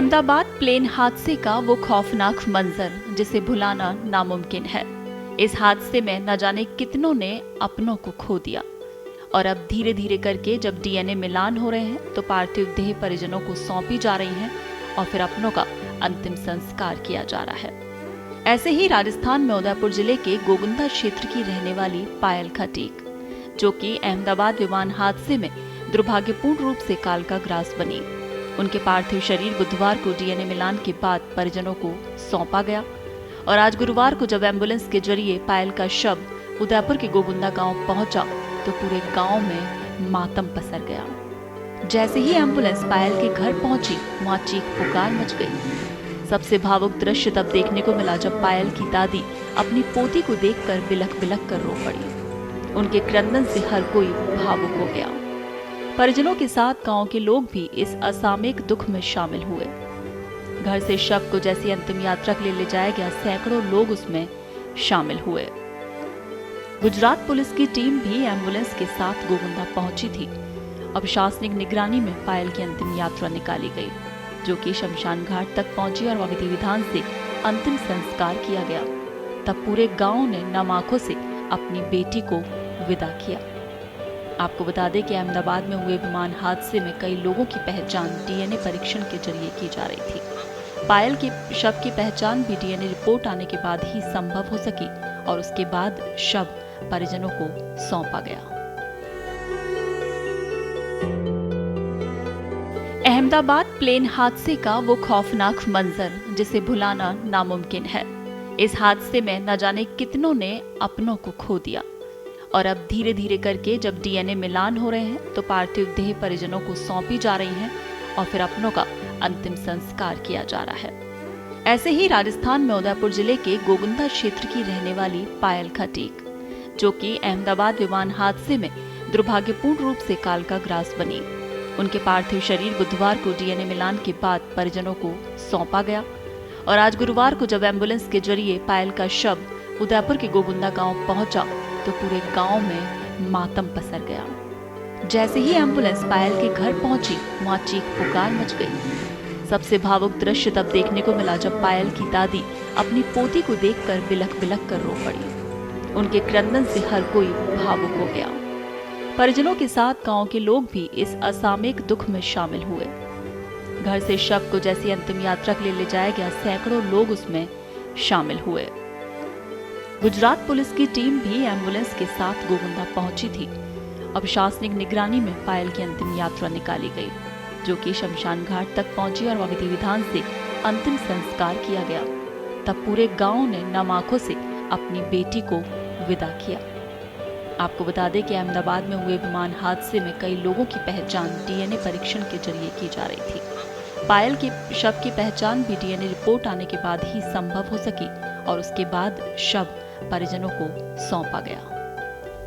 Ahmedabad plane हादसे का वो खौफनाक मंजर जिसे भुलाना नामुमकिन है। इस हादसे में न जाने कितनों ने अपनों को खो दिया और अब धीरे धीरे करके जब डीएनए मिलान हो रहे हैं तो पार्थिव देह परिजनों को सौंपी जा रही हैं और फिर अपनों का अंतिम संस्कार किया जा रहा है। ऐसे ही राजस्थान में उदयपुर जिले के गोगुंदा क्षेत्र की रहने वाली पायल खटीक, जो कि अहमदाबाद विमान हादसे में दुर्भाग्यपूर्ण रूप से काल का ग्रास बनी, उनके पार्थिव शरीर बुधवार को डीएनए मिलान के बाद परिजनों को सौंपा गया और आज गुरुवार को जब एम्बुलेंस के जरिए पायल का शव उदयपुर के गोगुंदा गांव पहुंचा तो पूरे गांव में मातम पसर गया। जैसे ही एम्बुलेंस पायल के घर पहुंची, वहां चीख पुकार मच गई। सबसे भावुक दृश्य तब देखने को मिला जब पायल की दादी अपनी पोती को देखकर बिलख बिलख कर रो पड़ी। उनके क्रंदन से हर कोई भावुक हो गया। परिजनों के साथ गांव के लोग भी इस असामयिक दुख में शामिल हुए। घर से शव को जैसी अंतिम यात्रा के लिए ले जाया गया, सैकड़ों लोग उसमें शामिल हुए। गुजरात पुलिस की टीम भी एम्बुलेंस के साथ गोगुंदा पहुंची थी। अब प्रशासनिक निगरानी में पायल की अंतिम यात्रा निकाली गई, जो कि शमशान घाट तक पहुंची और विधि विधान से अंतिम संस्कार किया गया। तब पूरे गांव ने नम आंखों से अपनी बेटी को विदा किया। आपको बता दें कि अहमदाबाद में हुए विमान हादसे में कई लोगों की पहचान डीएनए परीक्षण के जरिए की जा रही थी। पायल के शव की पहचान भी डीएनए रिपोर्ट आने के बाद ही संभव हो सकी और उसके बाद शव परिजनों को सौंपा गया। अहमदाबाद प्लेन हादसे का वो खौफनाक मंजर जिसे भुलाना नामुमकिन है। इस हादसे में न जाने कितनों ने अपनों को खो दिया और अब धीरे धीरे करके जब डीएनए मिलान हो रहे हैं तो पार्थिव देह परिजनों को सौंपी जा रही हैं और फिर अपनों का अंतिम संस्कार किया जा रहा है। ऐसे ही राजस्थान में उदयपुर जिले के गोगुंदा क्षेत्र की रहने वाली पायल खटीक, जो कि अहमदाबाद विमान हादसे में दुर्भाग्यपूर्ण रूप से काल का ग्रास बनी, उनके पार्थिव शरीर बुधवार को डीएनए मिलान के बाद परिजनों को सौंपा गया और आज गुरुवार को जब एम्बुलेंस के जरिए पायल का शव उदयपुर के गोगुंदा गांव पहुंचा तो पूरे गांव में मातम पसर गया। जैसे ही एम्बुलेंस पायल के घर पहुंची, वहां चीख पुकार मच गई। सबसे भावुक दृश्य तब देखने को मिला जब पायल की दादी अपनी पोती को देखकर बिलख बिलख कर रो पड़ी। उनके क्रंदन से हर कोई भावुक हो गया। परिजनों के साथ गांव के लोग भी इस असामयिक दुख में शामिल हुए। घर से शव को जैसी अंतिम यात्रा के लिए ले जाया गया, सैकड़ों लोग उसमें शामिल हुए। गुजरात पुलिस की टीम भी एम्बुलेंस के साथ गोगुंदा पहुंची थी। अब प्रशासनिक निगरानी में पायल की अंतिम यात्रा निकाली गई, जो कि शमशान घाट तक पहुंची और विधि विधान से अंतिम संस्कार किया गया। तब पूरे गांव ने नम आंखों से अपनी बेटी को विदा किया। आपको बता दें कि अहमदाबाद में हुए विमान हादसे में कई लोगों की पहचान डीएनए परीक्षण के जरिए की जा रही थी। पायल के शव की पहचान भी डीएनए रिपोर्ट आने के बाद ही संभव हो सकी और उसके बाद शव परिजनों को सौंपा गया।